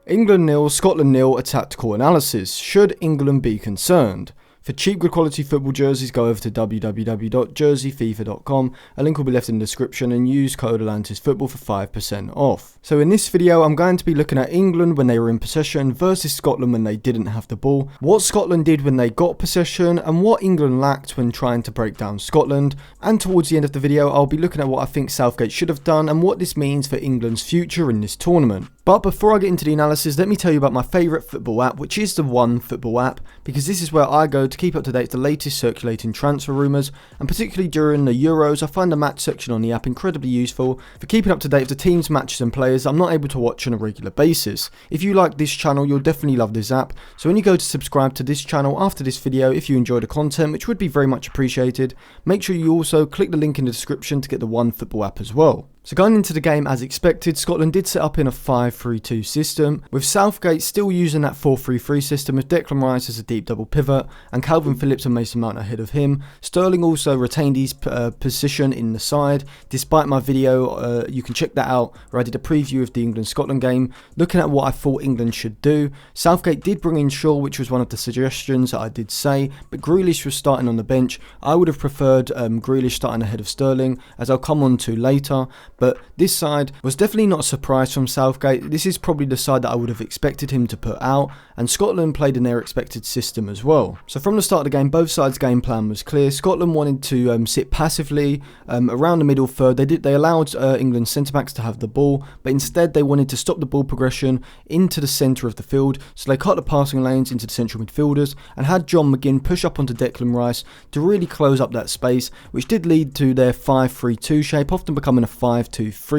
England 0, Scotland 0, a tactical analysis. Should England be concerned? For cheap, good quality football jerseys, go over to www.jerseyfifa.com. A link will be left in the description and use code ATLANTISFOOTBALL for 5% off. So in this video, I'm going to be looking at England when they were in possession versus Scotland when they didn't have the ball, what Scotland did when they got possession, and what England lacked when trying to break down Scotland. And towards the end of the video, I'll be looking at what I think Southgate should have done and what this means for England's future in this tournament. But before I get into the analysis, let me tell you about my favourite football app, which is the One Football app, because this is where I go to keep up to date with the latest circulating transfer rumours, and particularly during the Euros, I find the match section on the app incredibly useful for keeping up to date with the teams, matches and players I'm not able to watch on a regular basis. If you like this channel, you'll definitely love this app, so when you go to subscribe to this channel after this video, if you enjoy the content, which would be very much appreciated, make sure you also click the link in the description to get the One Football app as well. So going into the game as expected, Scotland did set up in a 5-3-2 system, with Southgate still using that 4-3-3 system with Declan Rice as a deep double pivot and Calvin Phillips and Mason Mount ahead of him. Sterling also retained his position in the side. Despite my video, you can check that out where I did a preview of the England-Scotland game, looking at what I thought England should do. Southgate did bring in Shaw, which was one of the suggestions that I did say, but Grealish was starting on the bench. I would have preferred Grealish starting ahead of Sterling, as I'll come on to later. But this side was definitely not a surprise from Southgate. This is probably the side that I would have expected him to put out, and Scotland played in their expected system as well. So from the start of the game, both sides' game plan was clear. Scotland wanted to sit passively around the middle third. They allowed England's centre-backs to have the ball, but instead they wanted to stop the ball progression into the centre of the field. So they cut the passing lanes into the central midfielders and had John McGinn push up onto Declan Rice to really close up that space, which did lead to their 5-3-2 shape, often becoming a 5-2-3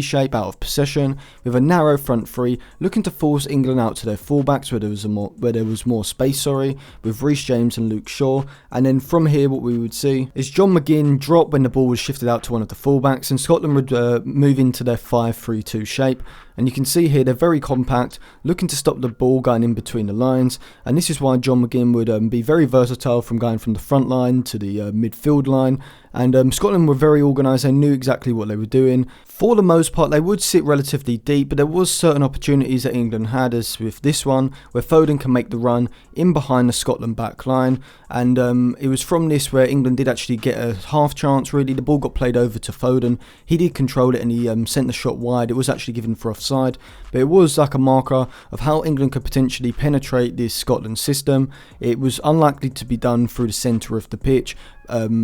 shape out of possession, with a narrow front three, looking to force England out to their fullbacks where there was more space, with Reece James and Luke Shaw. And then from here, what we would see is John McGinn drop when the ball was shifted out to one of the fullbacks, and Scotland would move into their 5-3-2 shape. And you can see here they're very compact, looking to stop the ball going in between the lines, and this is why John McGinn would be very versatile from going from the front line to the midfield line. And Scotland were very organised, they knew exactly what they were doing. For the most part, they would sit relatively deep, but there was certain opportunities that England had, as with this one, where Foden can make the run in behind the Scotland back line. And it was from this where England did actually get a half chance, really. The ball got played over to Foden. He did control it and he sent the shot wide. It was actually given for offside, but it was like a marker of how England could potentially penetrate this Scotland system. It was unlikely to be done through the centre of the pitch,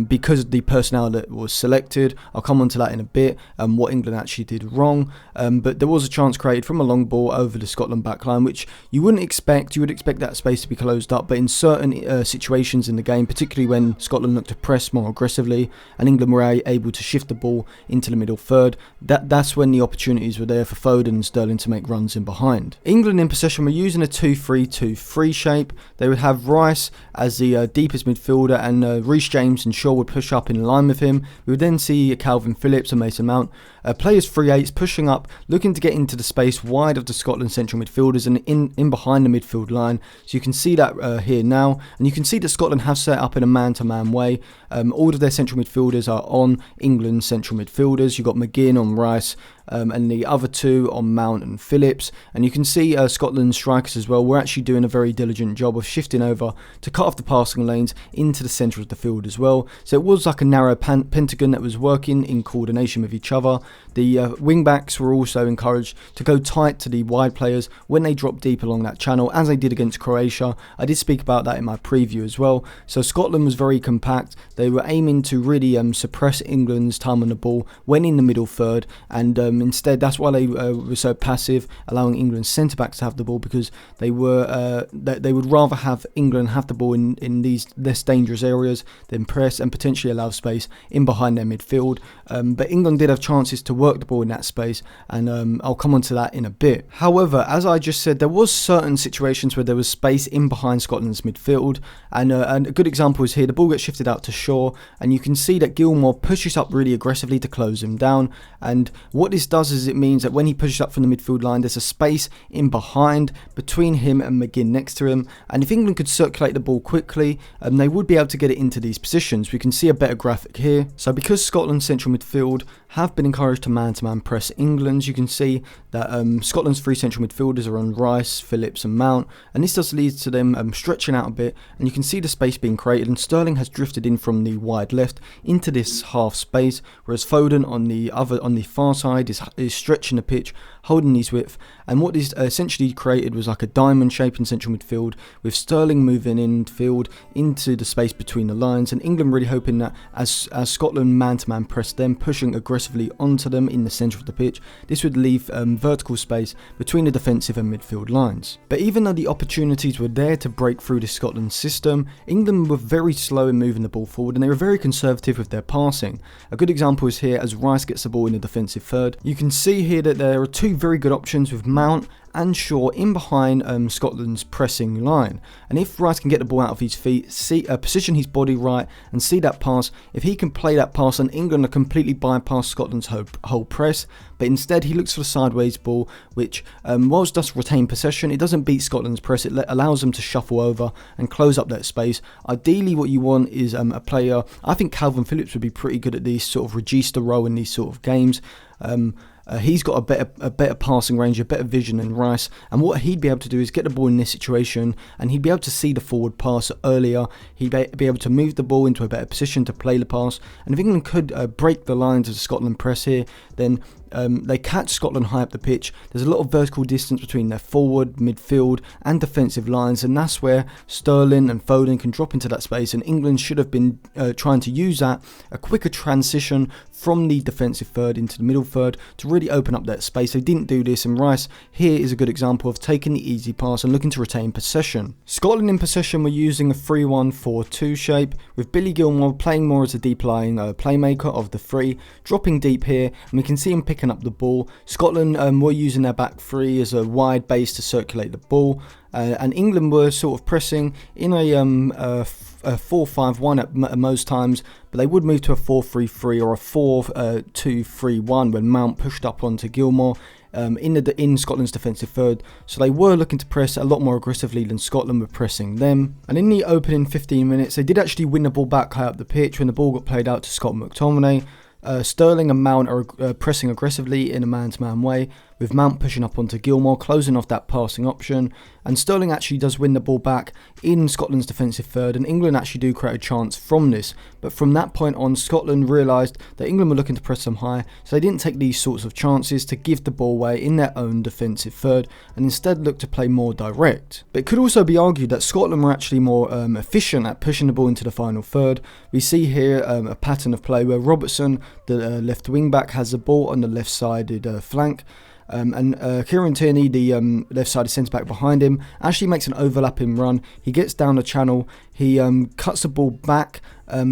because of the personnel that was selected. I'll come on to that in a bit, what England actually did wrong, but there was a chance created from a long ball over the Scotland backline, which you wouldn't expect. You would expect that space to be closed up, but in certain situations in the game, particularly when Scotland looked to press more aggressively and England were able to shift the ball into the middle third, that's when the opportunities were there for Foden and Sterling to make runs in behind. England in possession were using a 2-3-2-3 shape. They would have Rice as the deepest midfielder, and Reece James and Shaw would push up in line with him. We would then see Calvin Phillips and Mason Mount play as 3/8s, pushing up, looking to get into the space wide of the Scotland central midfielders and in behind the midfield line. So you can see that here now, and you can see that Scotland have set up in a man-to-man way. All of their central midfielders are on England's central midfielders. You've got McGinn on Rice, and the other two on Mount and Phillips. And you can see Scotland's strikers as well were actually doing a very diligent job of shifting over to cut off the passing lanes into the centre of the field as well. So it was like a narrow pentagon that was working in coordination with each other. The wing backs were also encouraged to go tight to the wide players when they dropped deep along that channel, as they did against Croatia. I did speak about that in my preview as well. So Scotland was very compact. They were aiming to really suppress England's time on the ball when in the middle third, and instead that's why they were so passive, allowing England's centre-backs to have the ball, because they would rather have England have the ball in these less dangerous areas than press and potentially allow space in behind their midfield. But England did have chances to work the ball in that space, and I'll come on to that in a bit. However, as I just said, there was certain situations where there was space in behind Scotland's midfield, and a good example is here. The ball gets shifted out to Shaw, and you can see that Gilmour pushes up really aggressively to close him down, and what this does is it means that when he pushes up from the midfield line, there's a space in behind between him and McGinn next to him, and if England could circulate the ball quickly, they would be able to get it into these positions. We can see a better graphic here. So because Scotland's central midfield have been encouraged to man-to-man press England's, you can see that Scotland's three central midfielders are on Rice, Phillips and Mount, and this does lead to them stretching out a bit, and you can see the space being created, and Sterling has drifted in from the wide left into this half space, whereas Foden on the far side is stretching the pitch, holding his width, and what is essentially created was like a diamond shape in central midfield, with Sterling moving in field into the space between the lines, and England really hoping that as Scotland man-to-man pressed them, pushing aggressively onto them in the centre of the pitch, this would leave vertical space between the defensive and midfield lines. But even though the opportunities were there to break through the Scotland system, England were very slow in moving the ball forward, and they were very conservative with their passing. A good example is here as Rice gets the ball in the defensive third. You can see here that there are two very good options with Mount and Shaw in behind Scotland's pressing line, and if Rice can get the ball out of his feet, position his body right and see that pass, if he can play that pass, and England are completely bypass Scotland's whole press, but instead he looks for the sideways ball, which whilst does retain possession, it doesn't beat Scotland's press, it allows them to shuffle over and close up that space. Ideally what you want is a player, I think Calvin Phillips would be pretty good at these, sort of reduce the role in these sort of games. He's got a better passing range, a better vision than Rice, and what he'd be able to do is get the ball in this situation, and he'd be able to see the forward pass earlier. He'd be able to move the ball into a better position to play the pass, and if England could break the lines of the Scotland press here, then they catch Scotland high up the pitch. There's a lot of vertical distance between their forward, midfield and defensive lines, and that's where Sterling and Foden can drop into that space, and England should have been trying to use that, a quicker transition from the defensive third into the middle third to really open up that space. They didn't do this, and Rice here is a good example of taking the easy pass and looking to retain possession. Scotland in possession were using a 3-1-4-2 shape, with Billy Gilmour playing more as a deep lying playmaker of the three, dropping deep here, and we can see him picking up the ball. Scotland were using their back three as a wide base to circulate the ball, and England were sort of pressing in a 4-5-1 at most times, but they would move to a 4-3-3 or a 4-2-3-1 when Mount pushed up onto Gilmour in Scotland's defensive third, so they were looking to press a lot more aggressively than Scotland were pressing them. And in the opening 15 minutes, they did actually win the ball back high up the pitch when the ball got played out to Scott McTominay. Sterling and Mount are pressing aggressively in a man-to-man way, with Mount pushing up onto Gilmour, closing off that passing option, and Sterling actually does win the ball back in Scotland's defensive third, and England actually do create a chance from this. But from that point on, Scotland realised that England were looking to press them high, so they didn't take these sorts of chances to give the ball away in their own defensive third, and instead looked to play more direct. But it could also be argued that Scotland were actually more efficient at pushing the ball into the final third. We see here a pattern of play where Robertson, the left wing back, has the ball on the left-sided flank, and Kieran Tierney, the left-sided centre-back behind him, actually makes an overlapping run. He gets down the channel, he cuts the ball back,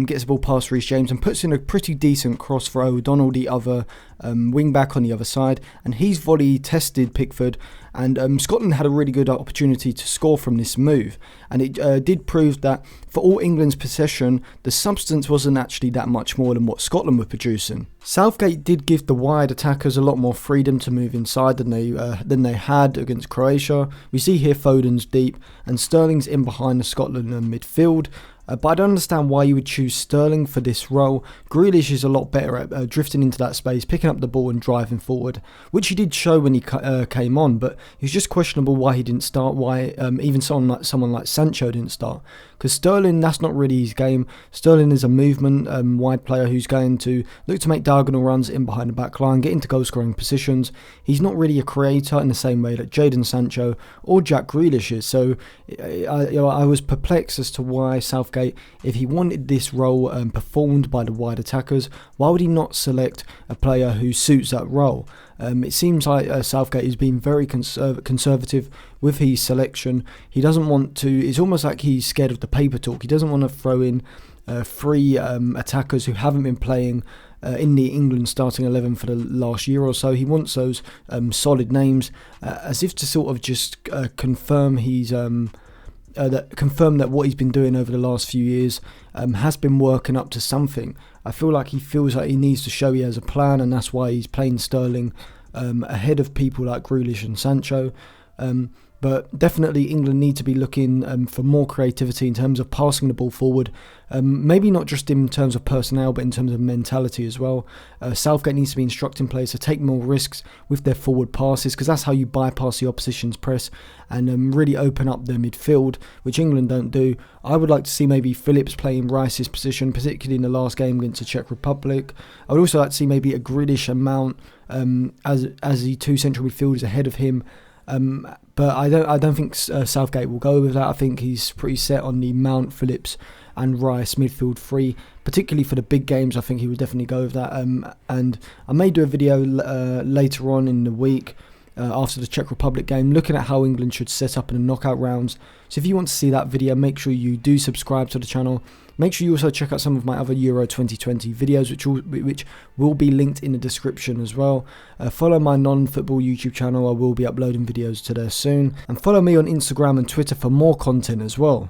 gets the ball past Reece James and puts in a pretty decent cross for O'Donnell, the other wing-back on the other side, and he's volley tested Pickford, and Scotland had a really good opportunity to score from this move, and it did prove that for all England's possession, the substance wasn't actually that much more than what Scotland were producing. Southgate did give the wide attackers a lot more freedom to move inside than they had against Croatia. We see here Foden's deep and Sterling's in behind the Scotland midfield. But I don't understand why you would choose Sterling for this role. Grealish is a lot better at drifting into that space, picking up the ball and driving forward, which he did show when he came on, but it's just questionable why he didn't start, why even someone like Sancho didn't start. Because Sterling, that's not really his game. Sterling is a movement wide player who's going to look to make diagonal runs in behind the back line, get into goal scoring positions. He's not really a creator in the same way that Jadon Sancho or Jack Grealish is. So I was perplexed as to why Southgate, if he wanted this role performed by the wide attackers, why would he not select a player who suits that role? It seems like Southgate has been very conservative with his selection. He doesn't want to, it's almost like he's scared of the paper talk. He doesn't want to throw in three attackers who haven't been playing in the England starting 11 for the last year or so. He wants those solid names as if to sort of just confirm his that confirm that what he's been doing over the last few years has been working up to something. I feel like he feels like he needs to show he has a plan, and that's why he's playing Sterling ahead of people like Grealish and Sancho. But definitely England need to be looking for more creativity in terms of passing the ball forward. Maybe not just in terms of personnel, but in terms of mentality as well. Southgate needs to be instructing players to take more risks with their forward passes, because that's how you bypass the opposition's press and really open up their midfield, which England don't do. I would like to see maybe Phillips playing Rice's position, particularly in the last game against the Czech Republic. I would also like to see maybe a Grealish and Mount as the two central midfielders ahead of him. But I don't think Southgate will go with that. I think he's pretty set on the Mount, Phillips and Rice midfield three, particularly for the big games. I think he would definitely go with that. And I may do a video later on in the week after the Czech Republic game, looking at how England should set up in the knockout rounds. So if you want to see that video, make sure you do subscribe to the channel. Make sure you also check out some of my other Euro 2020 videos, which will be linked in the description as well. Follow my non-football YouTube channel. I will be uploading videos to there soon. And follow me on Instagram and Twitter for more content as well.